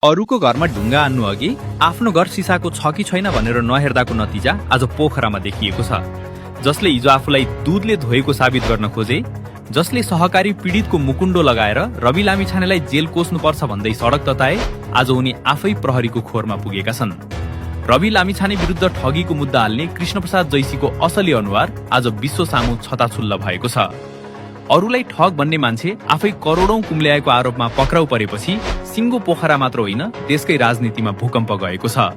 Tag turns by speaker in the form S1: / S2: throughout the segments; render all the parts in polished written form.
S1: अरूको घरमा ढुङ्गा हान्नु अघि आफ्नो घर सिसाको छ कि छैन भनेर नहेर्दाको नतिजा आज पोखरामा देखिएको छ। जसले हिजो आफूलाई दूधले धोएको साबित गर्न खोजे, जसले सहकारी पीडितको मुकुण्डो लगाएर रवि लामिछानेलाई जेल कोस्नुपर्छ भन्दै सडक तताए, आज उनी आफै प्रहरीको खोरमा पुगेका छन्। रवि लामिछाने विरुद्ध ठगीको मुद्दा हाल्ने कृष्णप्रसाद जैसीको असली अनुहार आज विश्व सामु छताछुल्ल भएको छ। अरूलाई ठग भन्ने मान्छे आफै करोडौं कुम्ल्याएको आरोपमा पक्राउ परेपछि सिङ्गो पोखरा मात्र होइन, देशकै राजनीतिमा भूकम्प गएको छ।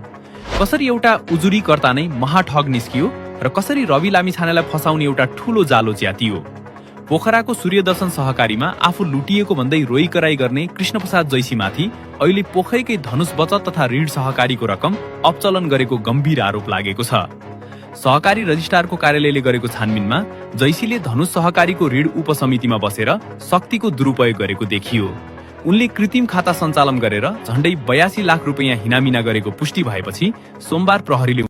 S1: कसरी एउटा उजुरीकर्ता नै महाठग निस्कियो र कसरी रवि लामिछानेलाई फसाउने एउटा ठूलो जालो च्यातियो। पोखराको सूर्यदर्शन सहकारीमा आफू लुटिएको भन्दै रोइकराई गर्ने कृष्णप्रसाद जैसीमाथि अहिले पोखरीकै धनुष बचत तथा ऋण सहकारीको रकम अपचलन गरेको गम्भीर आरोप लागेको छ। सहकारी रजिस्ट्रारको कार्यालयले गरेको छानबिनमा जैसीले धनुष सहकारीको ऋण उपसमितिमा बसेर शक्तिको दुरुपयोग गरेको देखियो। उनले कृत्रिम खाता सञ्चालन गरेर झण्डै 82 लाख रुपैयाँ हिनामिना गरेको पुष्टि भएपछि सोमबार प्रहरीले